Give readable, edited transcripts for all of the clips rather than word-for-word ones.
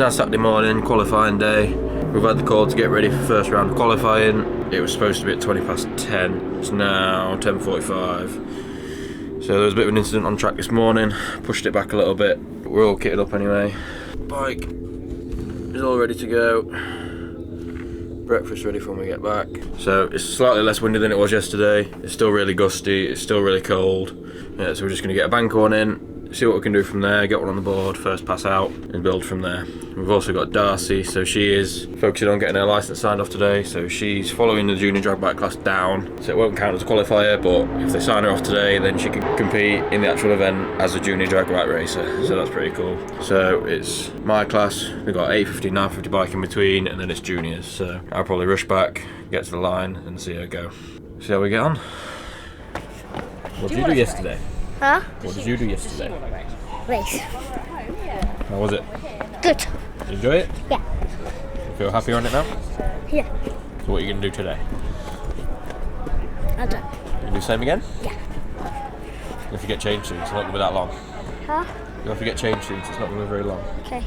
now Saturday morning, qualifying day. We've had the call to get ready for first round of qualifying. It was supposed to be at 10:20. It's now 10:45. So there was a bit of an incident on track this morning. Pushed it back a little bit. We're all kitted up anyway. Bike is all ready to go. Breakfast ready for when we get back. So it's slightly less windy than it was yesterday. It's still really gusty. It's still really cold. Yeah, so we're just going to get a bank one in, see what we can do from there, get one on the board, first pass out, and build from there. We've also got Darcy, so she is focusing on getting her licence signed off today, so she's following the junior drag bike class down, so it won't count as a qualifier, but if they sign her off today, then she can compete in the actual event as a junior drag bike racer, so that's pretty cool. So it's my class, we've got 850, 950 bike in between, and then it's juniors, so I'll probably rush back, get to the line, and see her go. See how we get on. What did you do yesterday? Huh? What did you do yesterday? Race. How was it? Good. Did you enjoy it? Yeah. You feel happy on it now? Yeah. So what are you going to do today? I don't. You do the same again? Yeah. If you get changed soon, it's not going to be that long. Huh? You'll have to get changed soon, so it's not going to be very long. Okay.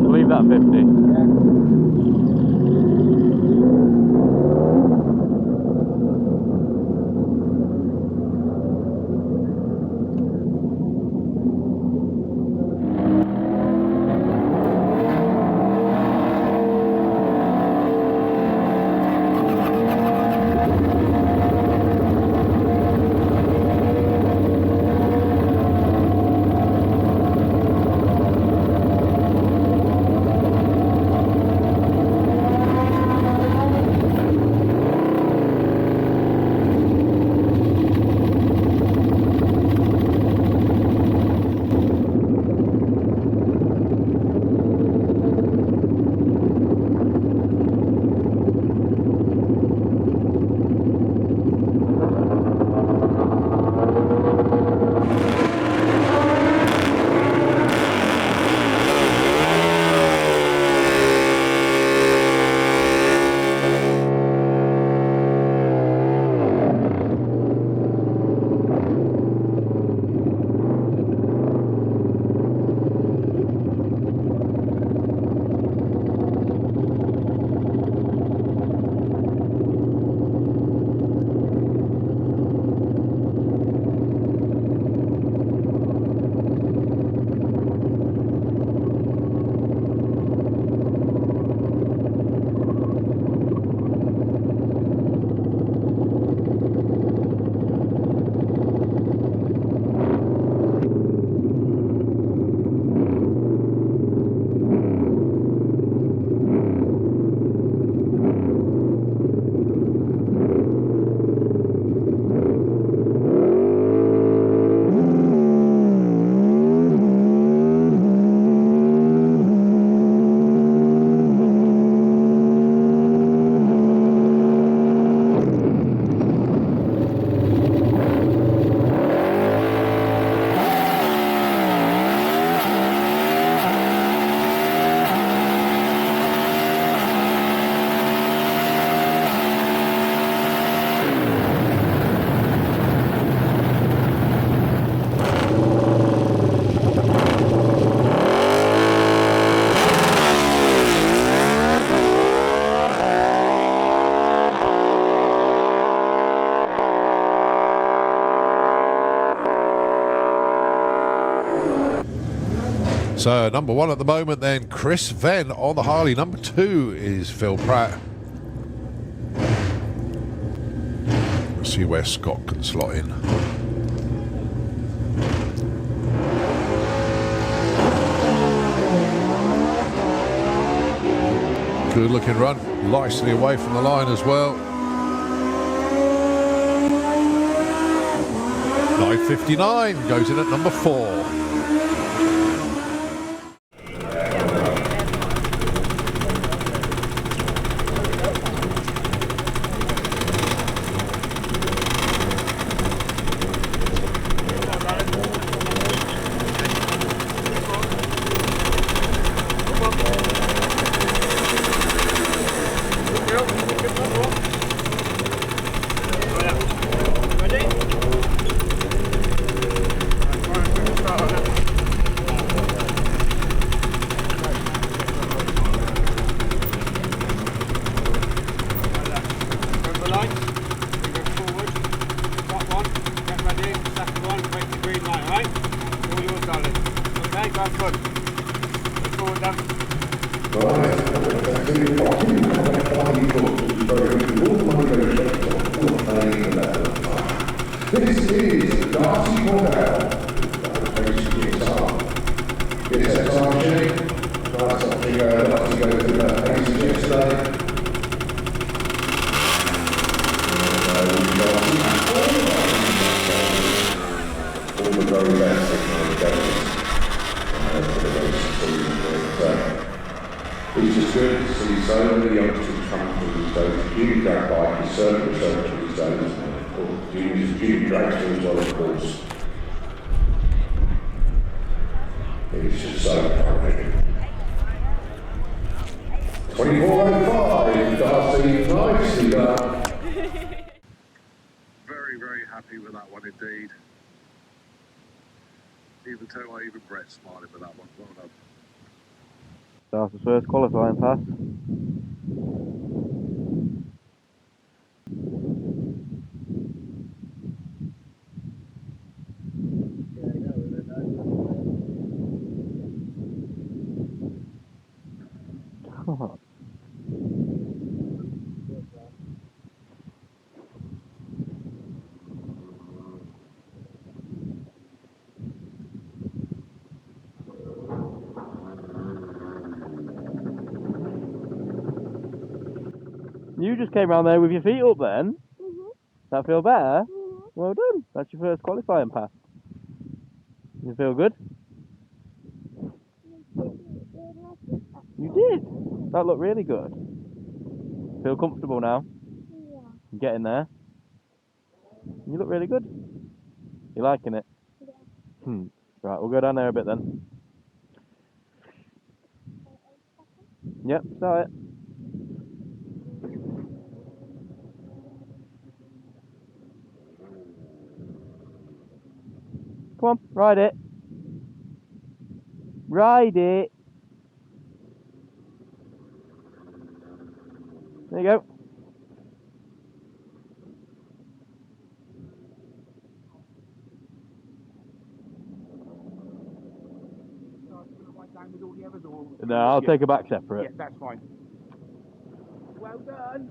Leave that 50. So number one at the moment then, Chris Venn on the Harley. Number two is Phil Pratt. We'll see where Scott can slot in. Good looking run, nicely away from the line as well. 9:59 goes in at number 4. good to see so many youngsters coming through these days. The junior drag bike is certainly showing these days. Or junior dragster as well, of course. It's just so funny. 24.05, Darcy, nicely done. Very, very happy with that one indeed. Even Toa, even Brett smiling with that one. Well done. That's the first qualifying pass. You just came around there with your feet up then? That feel better? Well done. That's your first qualifying pass. You feel good? You did? That looked really good. Feel comfortable now? Yeah. Getting there? You look really good. You liking it? Yeah. Right, we'll go down there a bit then. Yep, start it. Come on, ride it. Ride it. There you go. No, I'll take a back separate. Yeah, that's fine. Well done.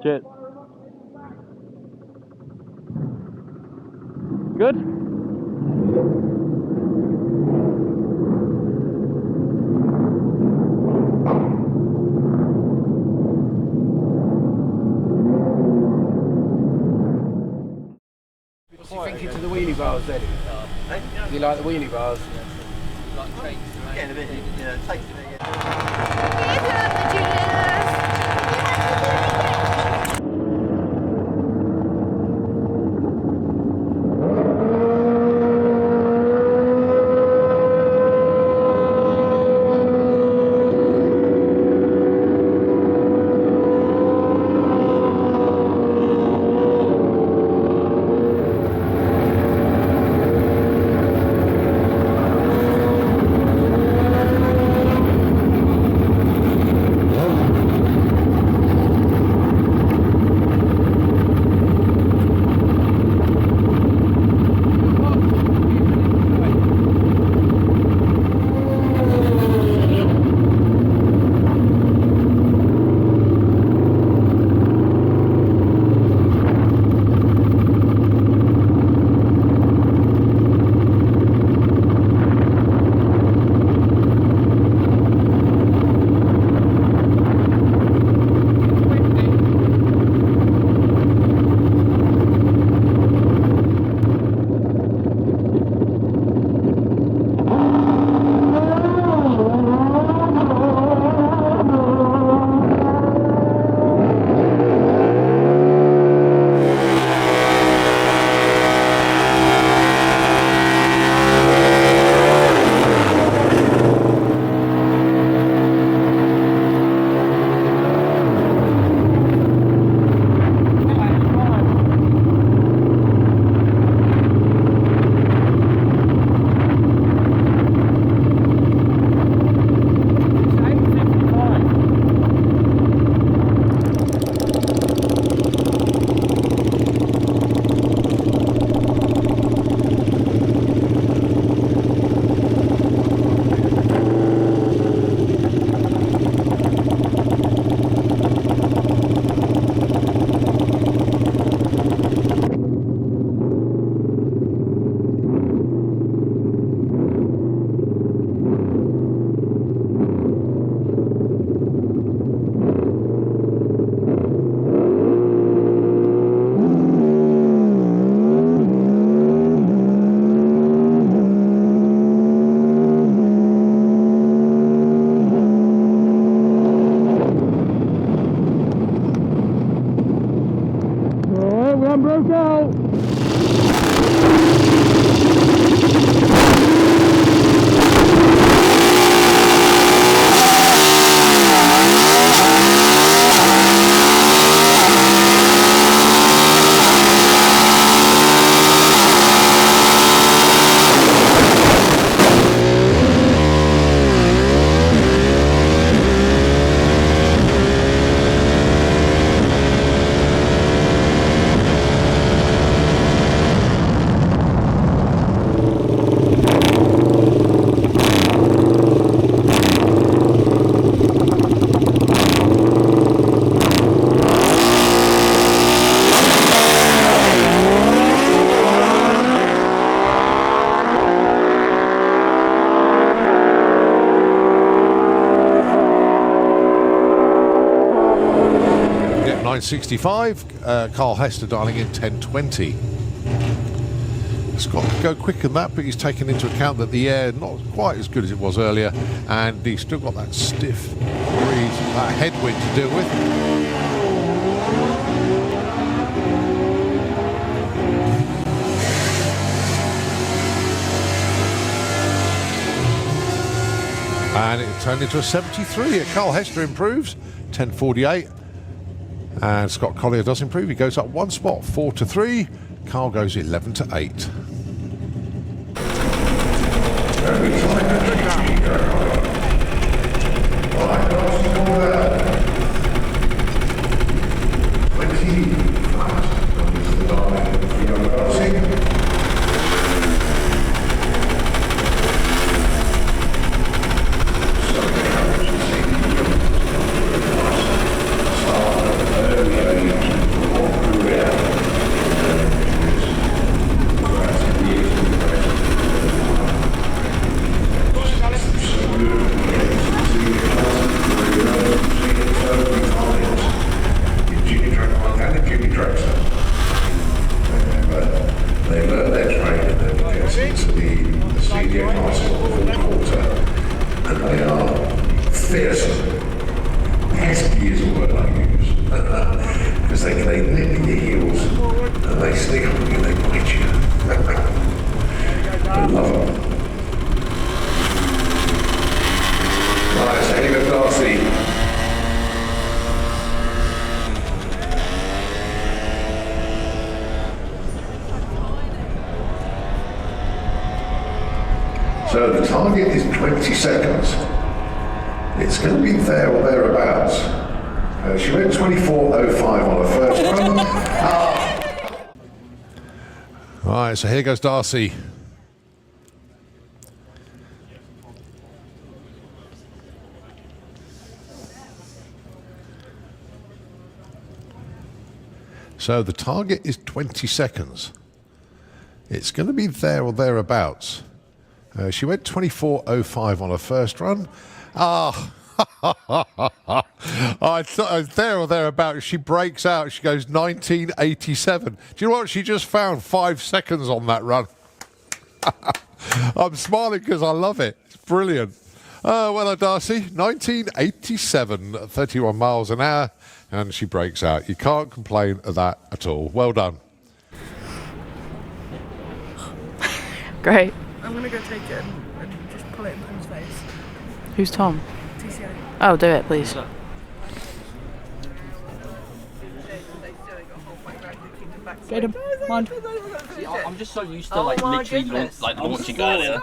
Cheers. Good? What's he thinking to the wheelie bars then? Do you like the wheelie bars? Getting a bit, takes a bit, 965. Carl Hester dialing in 1020. Scott could go quicker than that, but he's taken into account that the air not quite as good as it was earlier, and he's still got that stiff breeze, that headwind to deal with. And it turned into a 73. Carl Hester improves, 1048. And Scott Collier does improve. He goes up one spot, 4-3. Carl goes 11-8. So the target is 20 seconds. It's going to be there or thereabouts. She went 24.05 on her first run. Right, so here goes Darcy. So the target is 20 seconds. It's going to be there or thereabouts. She went 24.05 on her first run. I thought there or thereabouts. She breaks out. She goes 19.87. Do you know what? She just found 5 seconds on that run. I'm smiling because I love it. It's brilliant. Well, Darcy, 19.87, 31 miles an hour, and she breaks out. You can't complain of that at all. Well done. Great. I'm going to go take it and just pull it in Tom's face. Who's Tom? TCA. Oh, do it, please. Get him. Mind. I'm just so used to literally launching earlier.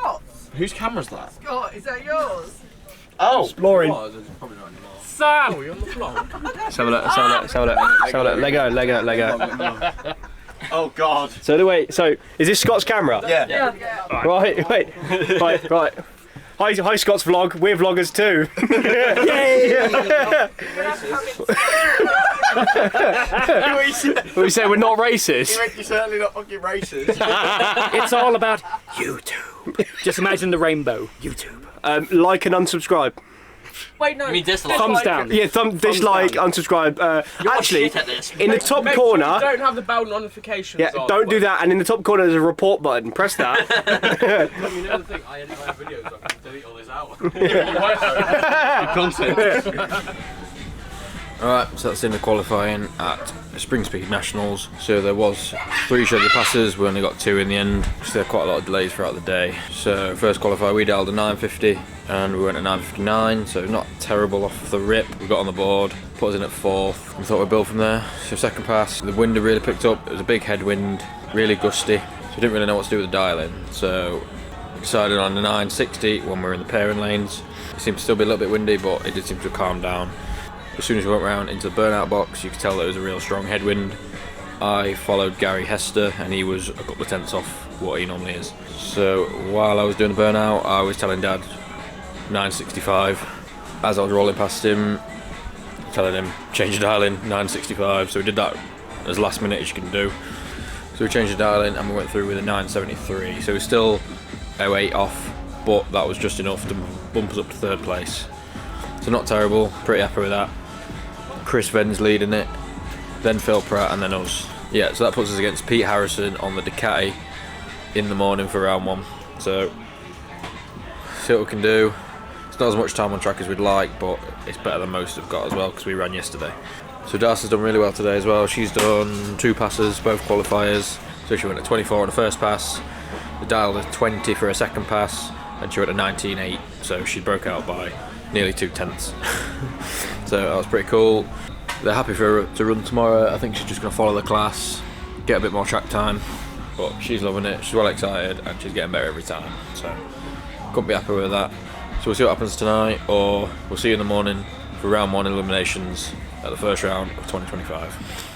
Whose camera's that? Scott, is that yours? Oh! Exploring. Sam! You're on the vlog. Let's have a look, let's have a look. Lego. Oh God. So so is this Scott's camera? Yeah. Right. Hi Scott's vlog. We're vloggers too. We say we're not racist. You're certainly not fucking racist. It's all about YouTube. Just imagine the rainbow. YouTube. Like and unsubscribe. Wait, no. You mean dislike? Thumbs down. Yeah, dislike, unsubscribe. Actually, in the top corner. Sure you don't have the bell notifications. Yeah, don't do that. And in the top corner, there's a report button. Press that. You know the thing, I edit my videos, so I can delete all this out. Content. Alright, so that's in the qualifying at SPRINGSPEED Nationals. So there was 3 scheduled passes, we only got 2 in the end. So there were quite a lot of delays throughout the day. So first qualifier we dialed a 950 and we went at 959, so not terrible off the rip. We got on the board, put us in at 4th. We thought we'd build from there. So second pass, the wind had really picked up. It was a big headwind, really gusty. So we didn't really know what to do with the dialing. So we decided on the 960 when we were in the pairing lanes. It seemed to still be a little bit windy, but it did seem to have calmed down. As soon as we went round into the burnout box, you could tell that it was a real strong headwind. I followed Gary Hester and he was a couple of tenths off what he normally is. So while I was doing the burnout, I was telling Dad 965. As I was rolling past him, telling him change the dialing, 965. So we did that as last minute as you can do. So we changed the dialing and we went through with a 973. So we're still 08 off, but that was just enough to bump us up to 3rd place. So not terrible, pretty happy with that. Chris Ven's leading it, then Phil Pratt, and then us. Yeah, so that puts us against Pete Harrison on the Ducati in the morning for round 1. So, see what we can do. It's not as much time on track as we'd like, but it's better than most have got as well, because we ran yesterday. So Darcy's done really well today as well. She's done 2 passes, both qualifiers. So she went at 24 on the first pass, they dialed a 20 for a second pass, and she went at 19.8, so she broke out by nearly 2/10. So that was pretty cool. They're happy for her to run tomorrow. I think she's just going to follow the class, get a bit more track time, but she's loving it, she's well excited, and she's getting better every time, so couldn't be happier with that. So we'll see what happens tonight, or we'll see you in the morning for round 1 eliminations at the first round of 2025.